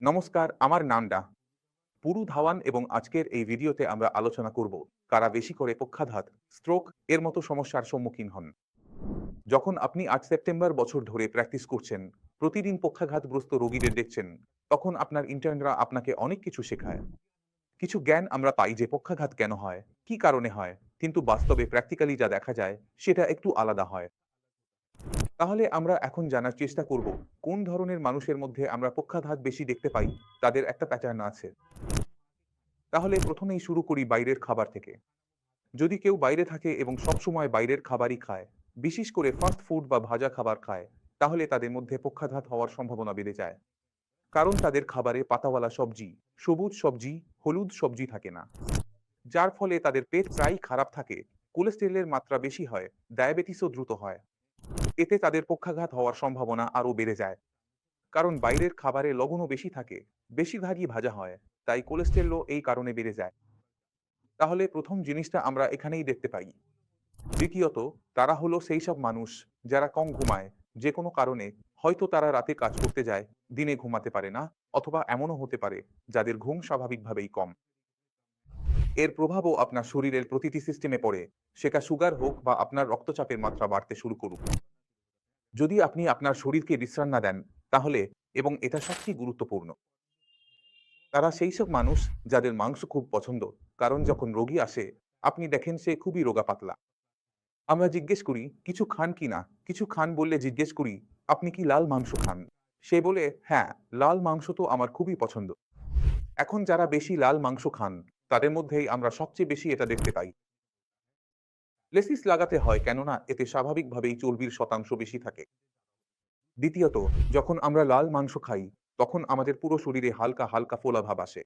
নমস্কার, আমার নাম পুরু ধাওয়ান এবং আজকের এই ভিডিওতে আমরা আলোচনা করব কারা বেশি করে পক্ষাঘাত, স্ট্রোক এর মতো সমস্যার সম্মুখীন হন। যখন আপনি ৮ সেপ্টেম্বর বছর ধরে প্র্যাকটিস করছেন, প্রতিদিন পক্ষাঘাতগ্রস্ত রোগীদের দেখছেন, তখন আপনার ইন্টার্নরা আপনাকে অনেক কিছু শেখায়। কিছু জ্ঞান আমরা পাই যে পক্ষাঘাত কেন হয়, কি কারণে হয়, কিন্তু বাস্তবে প্র্যাকটিক্যালি যা দেখা যায় সেটা একটু আলাদা হয়। তাহলে আমরা এখন জানার চেষ্টা করব কোন ধরনের মানুষের মধ্যে আমরা পক্ষাঘাত বেশি দেখতে পাই, তাদের একটা প্যাটার্ন আছে। তাহলে প্রথমেই শুরু করি বাইরের খাবার থেকে। যদি কেউ বাইরে থাকে এবং সবসময় বাইরের খাবারই খায়, বিশেষ করে ফাস্ট ফুড বা ভাজা খাবার খায়, তাহলে তাদের মধ্যে পক্ষাঘাত হওয়ার সম্ভাবনা বেড়ে যায়। কারণ তাদের খাবারে পাতাওয়ালা সবজি, সবুজ সবজি, হলুদ সবজি থাকে না। যার ফলে তাদের পেট প্রায়ই খারাপ থাকে, কোলেস্টেরলের মাত্রা বেশি হয়, ডায়াবেটিসও দ্রুত হয়। এতে তাদের পক্ষাঘাত হওয়ার সম্ভাবনা আরও বেড়ে যায়। কারণ বাইরের খাবারে লবণও বেশি থাকে, বেশিরভাগই ভাজা হয়, তাই কোলেস্টেরলও এই কারণে বেড়ে যায়। তাহলে প্রথম জিনিসটা আমরা এখানেই দেখতে পাই। দ্বিতীয়ত, তারা হলো সেই সব মানুষ যারা কম ঘুমায়, যে কোনো কারণে। হয়তো তারা রাতে কাজ করতে যায়, দিনে ঘুমাতে পারে না, অথবা এমনও হতে পারে যাদের ঘুম স্বাভাবিকভাবেই কম। এর প্রভাবও আপনার শরীরের প্রতিটি সিস্টেমে পড়ে, সেটা সুগার হোক বা আপনার রক্তচাপের মাত্রা বাড়তে শুরু করুক। যদি আপনি আপনার শরীরকে বিশ্রাম না দেন, তাহলে, এবং এটা সবচেয়ে গুরুত্বপূর্ণ, তারা সেই সব মানুষ যাদের মাংস খুব পছন্দ। কারণ যখন রোগী আসে, আপনি দেখেন সে খুবই রোগা পাতলা। আমরা জিজ্ঞেস করি, কিছু খান কি না? কিছু খান বললে জিজ্ঞেস করি, আপনি কি লাল মাংস খান? সে বলে, হ্যাঁ, লাল মাংস তো আমার খুবই পছন্দ। এখন যারা বেশি লাল মাংস খান, তাদের মধ্যেই আমরা সবচেয়ে বেশি এটা দেখতে পাই। লেসিস লাগাতে হয় কেননা এতে স্বাভাবিকভাবেই চর্বির শতাংশ বেশি থাকে। দ্বিতীয়ত, যখন আমরা লাল মাংস খাই, তখন আমাদের পুরো শরীরে হালকা হালকা ফোলা ভাব আসে।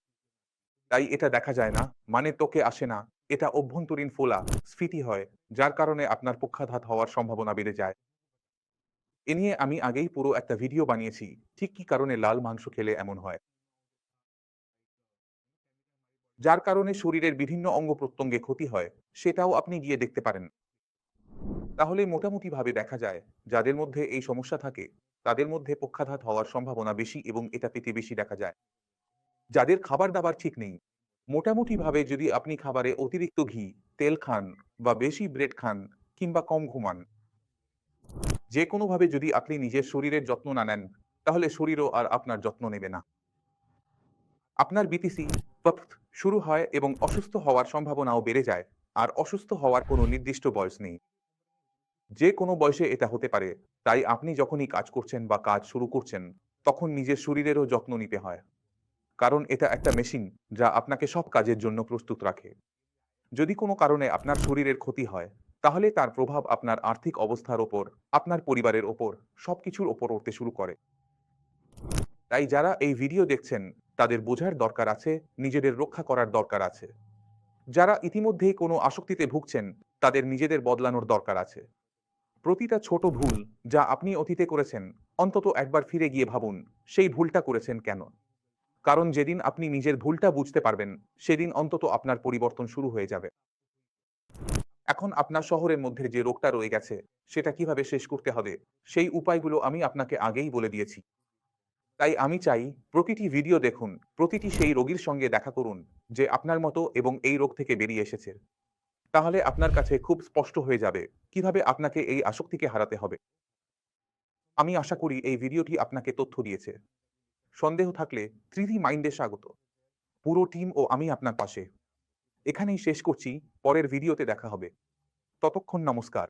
তাই এটা দেখা যায় না, মানে ত্বকে আসে না। এটা অভ্যন্তরীণ ফোলা, স্ফীতি হয়, যার কারণে আপনার পক্ষাঘাত হওয়ার সম্ভাবনা বেড়ে যায়। এ নিয়ে আমি আগেই পুরো একটা ভিডিও বানিয়েছি, ঠিক কি কারণে লাল মাংস খেলে এমন হয়। যার কারণে শরীরের বিভিন্ন অঙ্গ প্রত্যঙ্গে ক্ষতি হয়, সেটাও আপনি গিয়ে দেখতে পারেন। তাহলে মোটামুটিভাবে দেখা যায়, যাদের মধ্যে এই সমস্যা থাকে, তাদের মধ্যে পক্ষাঘাত হওয়ার সম্ভাবনা বেশি এবং এটা পেতে বেশি দেখা যায়। যাদের খাবার-দাবার ঠিক নেই, মোটামুটিভাবে যদি আপনি খাবারে অতিরিক্ত ঘি, তেল খান, বা বেশি ব্রেড খান, কিংবা কম ঘুমান, যে কোনোভাবে যদি আপনি নিজের শরীরের যত্ন না নেন, তাহলে শরীরও আর আপনার যত্ন নেবে না। আপনার বিটিসি শুরু হয় এবং অসুস্থ হওয়ার সম্ভাবনাও বেড়ে যায়। আর অসুস্থ হওয়ার কোনো নির্দিষ্ট বয়স নেই। যে কোনো বয়সে এটা হতে পারে। তাই আপনি যখনই কাজ করছেন বা কাজ শুরু করছেন, তখন নিজের শরীরেরও যত্ন নিতে হয়। কারণ এটা একটা মেশিন, যা আপনাকে সব কাজের জন্য প্রস্তুত রাখে। যদি কোনো কারণে আপনার শরীরের ক্ষতি হয়, তাহলে তার প্রভাব আপনার আর্থিক অবস্থার ওপর, আপনার পরিবারের ওপর, সবকিছুর ওপর উঠতে শুরু করে। তাই যারা এই ভিডিও দেখছেন, তাদের বোঝার দরকার আছে, নিজেদের রক্ষা করার দরকার আছে। যারা ইতিমধ্যেই কোনো আসক্তিতে ভুগছেন, তাদের নিজেদের বদলানোর দরকার আছে। প্রতিটা ছোট ভুল যা আপনি অতীতে করেছেন, অন্তত একবার ফিরে গিয়ে ভাবুন, সেই ভুলটা করেছেন কেন? কারণ যেদিন আপনি নিজের ভুলটা বুঝতে পারবেন, সেদিন অন্তত আপনার পরিবর্তন শুরু হয়ে যাবে। এখন আপনার শহরের মধ্যে যে রোগটা রয়ে গেছে, সেটা কিভাবে শেষ করতে হবে, সেই উপায়গুলো আমি আপনাকে আগেই বলে দিয়েছি। তাই আমি চাই, প্রতিটি ভিডিও দেখুন, প্রতিটি সেই রোগীর সঙ্গে দেখা করুন, যে আপনার মতো এবং এই রোগ থেকে বেরিয়ে এসেছে। তাহলে আপনার কাছে খুব স্পষ্ট হয়ে যাবে কিভাবে আপনাকে এই আসক্তিকে হারাতে হবে। আমি আশা করি এই ভিডিওটি আপনাকে তথ্য দিয়েছে। সন্দেহ থাকলে 3D মাইন্ডে স্বাগত। পুরো টিম ও আমি আপনার পাশে। এখানেই শেষ করছি, পরের ভিডিওতে দেখা হবে। ততক্ষণ নমস্কার।